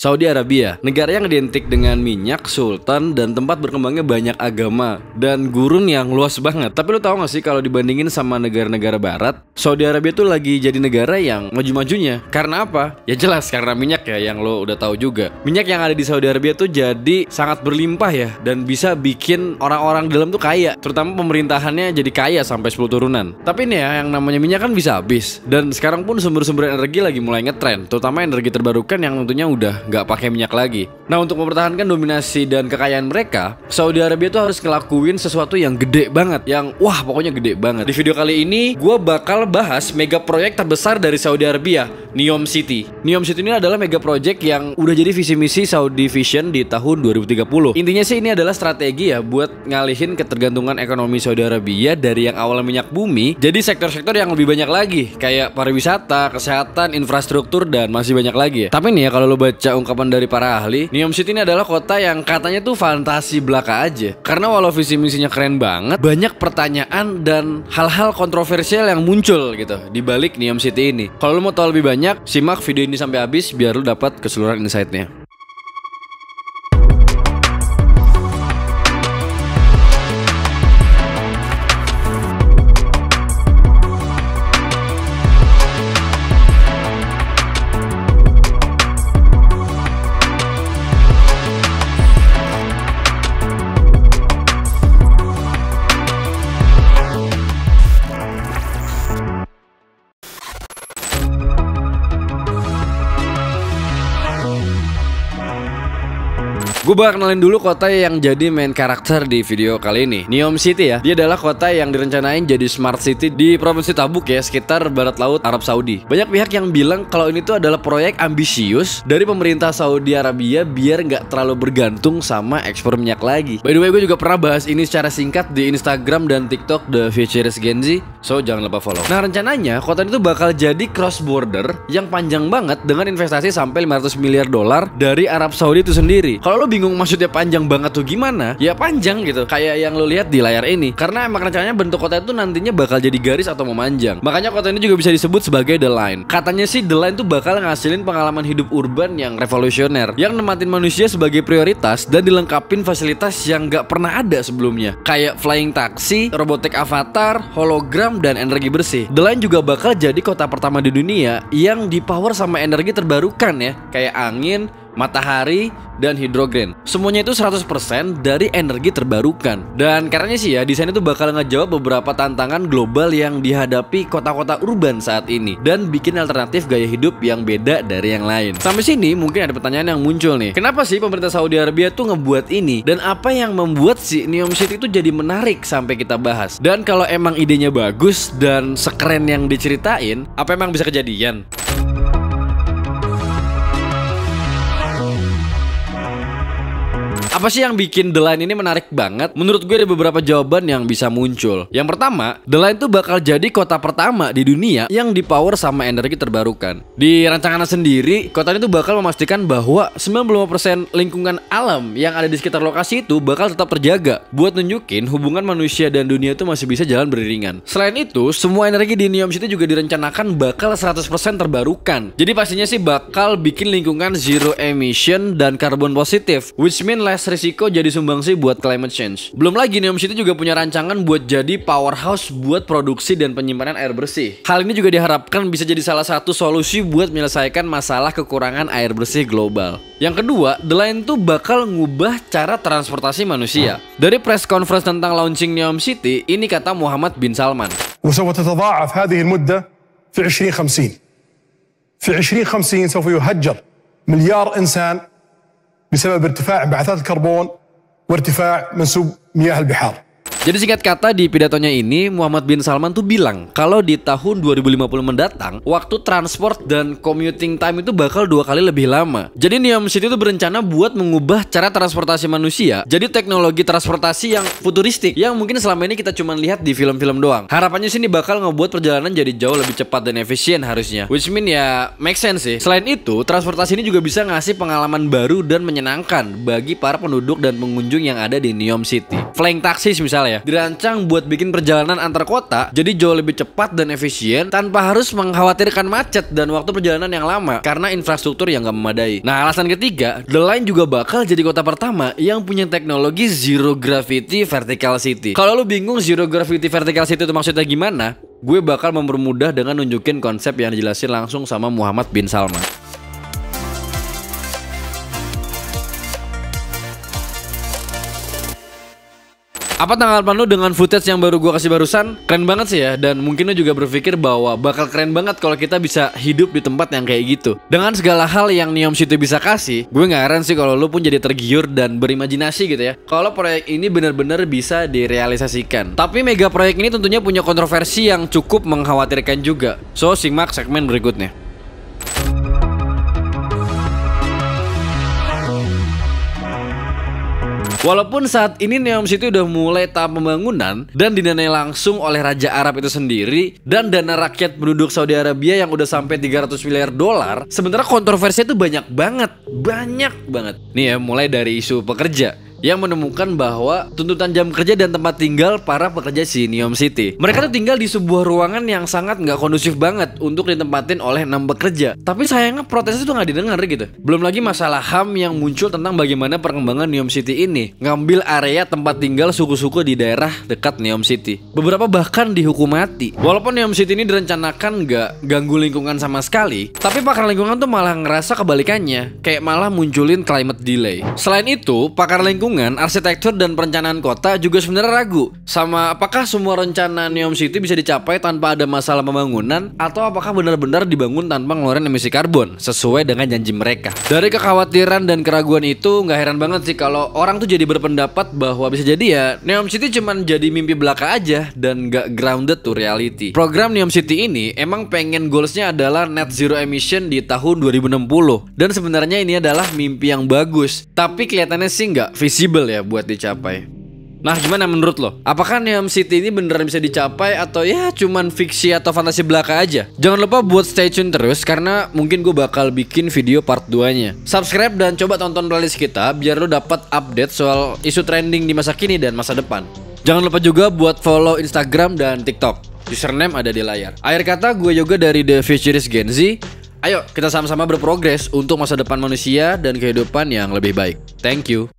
Saudi Arabia, negara yang identik dengan minyak, sultan, dan tempat berkembangnya banyak agama dan gurun yang luas banget. Tapi lo tau gak sih kalau dibandingin sama negara-negara barat, Saudi Arabia tuh lagi jadi negara yang maju-majunya. Karena apa? Ya jelas karena minyak ya, yang lo udah tahu juga. Minyak yang ada di Saudi Arabia tuh jadi sangat berlimpah ya, dan bisa bikin orang-orang dalam tuh kaya. Terutama pemerintahannya jadi kaya sampai 10 turunan. Tapi nih ya, yang namanya minyak kan bisa habis. Dan sekarang pun sumber-sumber energi lagi mulai ngetren, terutama energi terbarukan yang tentunya udah nggak pakai minyak lagi. Nah, untuk mempertahankan dominasi dan kekayaan mereka, Saudi Arabia tuh harus ngelakuin sesuatu yang gede banget, yang wah pokoknya gede banget. Di video kali ini gue bakal bahas mega proyek terbesar dari Saudi Arabia, NEOM City. NEOM City ini adalah mega proyek yang udah jadi visi misi Saudi Vision di tahun 2030. Intinya sih ini adalah strategi ya buat ngalihin ketergantungan ekonomi Saudi Arabia dari yang awalnya minyak bumi jadi sektor-sektor yang lebih banyak lagi, kayak pariwisata, kesehatan, infrastruktur, dan masih banyak lagi ya. Tapi nih ya, kalau lo baca ungkapan dari para ahli, NEOM City ini adalah kota yang katanya tuh fantasi belaka aja. Karena walau visi misinya keren banget, banyak pertanyaan dan hal-hal kontroversial yang muncul gitu di balik NEOM City ini. Kalau lo mau tahu lebih banyak, simak video ini sampai habis biar lo dapat keseluruhan insight-nya. Gue bakal kenalin dulu kota yang jadi main karakter di video kali ini, NEOM City ya. Dia adalah kota yang direncanain jadi smart city di provinsi Tabuk ya, sekitar barat laut Arab Saudi. Banyak pihak yang bilang kalau ini tuh adalah proyek ambisius dari pemerintah Saudi Arabia biar nggak terlalu bergantung sama ekspor minyak lagi. By the way, gue juga pernah bahas ini secara singkat di Instagram dan TikTok The Futurist Gen Z, so jangan lupa follow. Nah, rencananya kota ini tuh bakal jadi cross border yang panjang banget dengan investasi sampai 500 miliar dolar dari Arab Saudi itu sendiri. Kalau lo bingung maksudnya panjang banget tuh gimana? Ya panjang gitu, kayak yang lo lihat di layar ini. Karena emang rencananya bentuk kota itu nantinya bakal jadi garis atau memanjang. Makanya kota ini juga bisa disebut sebagai The Line. Katanya sih The Line tuh bakal ngasilin pengalaman hidup urban yang revolusioner, yang nematin manusia sebagai prioritas dan dilengkapin fasilitas yang gak pernah ada sebelumnya, kayak flying taxi, robotik avatar, hologram, dan energi bersih. The Line juga bakal jadi kota pertama di dunia yang dipower sama energi terbarukan ya, kayak angin, matahari, dan hidrogen. Semuanya itu 100% dari energi terbarukan. Dan karenanya sih ya, desain itu bakal ngejawab beberapa tantangan global yang dihadapi kota-kota urban saat ini dan bikin alternatif gaya hidup yang beda dari yang lain. Sampai sini mungkin ada pertanyaan yang muncul nih. Kenapa sih pemerintah Saudi Arabia tuh ngebuat ini? Dan apa yang membuat si NEOM City itu jadi menarik sampai kita bahas? Dan kalau emang idenya bagus dan sekeren yang diceritain, apa emang bisa kejadian? Apa sih yang bikin The Line ini menarik banget? Menurut gue ada beberapa jawaban yang bisa muncul. Yang pertama, The Line tuh bakal jadi kota pertama di dunia yang dipower sama energi terbarukan. Di rancangannya sendiri, kota ini tuh bakal memastikan bahwa 95% lingkungan alam yang ada di sekitar lokasi itu bakal tetap terjaga, buat nunjukin hubungan manusia dan dunia itu masih bisa jalan beriringan. Selain itu, semua energi di NEOM City juga direncanakan bakal 100% terbarukan. Jadi pastinya sih bakal bikin lingkungan zero emission dan karbon positif, which mean less risiko jadi sumbangsi buat climate change. Belum lagi NEOM City juga punya rancangan buat jadi powerhouse buat produksi dan penyimpanan air bersih. Hal ini juga diharapkan bisa jadi salah satu solusi buat menyelesaikan masalah kekurangan air bersih global. Yang kedua, The Line tuh bakal ngubah cara transportasi manusia. Dari press conference tentang launching NEOM City, ini kata Muhammad bin Salman. وسوف تتضاعف هذه المدة في 2050. في 2050 سوف يهجر مليار إنسان بسبب ارتفاع انبعاثات الكربون وارتفاع منسوب مياه البحار. Jadi singkat kata di pidatonya ini, Muhammad bin Salman tuh bilang kalau di tahun 2050 mendatang, waktu transport dan commuting time itu bakal 2 kali lebih lama. Jadi NEOM City itu berencana buat mengubah cara transportasi manusia jadi teknologi transportasi yang futuristik, yang mungkin selama ini kita cuma lihat di film-film doang. Harapannya sini bakal ngebuat perjalanan jadi jauh lebih cepat dan efisien harusnya, which mean ya make sense sih. Selain itu, transportasi ini juga bisa ngasih pengalaman baru dan menyenangkan bagi para penduduk dan pengunjung yang ada di NEOM City. Flying taxis misalnya ya, dirancang buat bikin perjalanan antar kota jadi jauh lebih cepat dan efisien tanpa harus mengkhawatirkan macet dan waktu perjalanan yang lama karena infrastruktur yang gak memadai. Nah, alasan ketiga, The Line juga bakal jadi kota pertama yang punya teknologi Zero Gravity Vertical City. Kalau lu bingung Zero Gravity Vertical City itu maksudnya gimana, gue bakal mempermudah dengan nunjukin konsep yang dijelasin langsung sama Muhammad bin Salman. Apa tanggapan lu dengan footage yang baru gua kasih barusan? Keren banget sih ya, dan mungkin lu juga berpikir bahwa bakal keren banget kalau kita bisa hidup di tempat yang kayak gitu. Dengan segala hal yang Neom City bisa kasih, gue gak heran sih kalau lu pun jadi tergiur dan berimajinasi gitu ya, kalau proyek ini benar-benar bisa direalisasikan. Tapi mega proyek ini tentunya punya kontroversi yang cukup mengkhawatirkan juga. So, simak segmen berikutnya. Walaupun saat ini Neom City udah mulai tahap pembangunan dan didanai langsung oleh Raja Arab itu sendiri dan dana rakyat penduduk Saudi Arabia yang udah sampai 300 miliar dolar, sementara kontroversinya itu banyak banget. Nih ya, mulai dari isu pekerja yang menemukan bahwa tuntutan jam kerja dan tempat tinggal para pekerja si Neom City. Mereka tuh tinggal di sebuah ruangan yang sangat nggak kondusif banget untuk ditempatin oleh 6 pekerja. Tapi sayangnya protesnya tuh nggak didengar gitu. Belum lagi masalah HAM yang muncul tentang bagaimana perkembangan Neom City ini ngambil area tempat tinggal suku-suku di daerah dekat Neom City. Beberapa bahkan dihukum mati. Walaupun Neom City ini direncanakan nggak ganggu lingkungan sama sekali, tapi pakar lingkungan tuh malah ngerasa kebalikannya, kayak malah munculin climate delay. Selain itu, pakar lingkungan, arsitektur dan perencanaan kota juga sebenarnya ragu sama apakah semua rencana Neom City bisa dicapai tanpa ada masalah pembangunan, atau apakah benar-benar dibangun tanpa ngeluarin emisi karbon sesuai dengan janji mereka. Dari kekhawatiran dan keraguan itu, nggak heran banget sih kalau orang tuh jadi berpendapat bahwa bisa jadi ya Neom City cuman jadi mimpi belaka aja dan nggak grounded to reality. Program Neom City ini emang pengen goalsnya adalah net zero emission di tahun 2060, dan sebenarnya ini adalah mimpi yang bagus, tapi kelihatannya sih nggak visible ya buat dicapai. Nah, gimana menurut lo? Apakah Neom City ini beneran bisa dicapai atau ya cuman fiksi atau fantasi belaka aja? Jangan lupa buat stay tune terus karena mungkin gue bakal bikin video part 2-nya. Subscribe dan coba tonton playlist kita biar lo dapat update soal isu trending di masa kini dan masa depan. Jangan lupa juga buat follow Instagram dan TikTok. Username ada di layar. Akhir kata, gue Yoga dari The Futurist Gen Z. Ayo kita sama-sama berprogres untuk masa depan manusia dan kehidupan yang lebih baik. Thank you.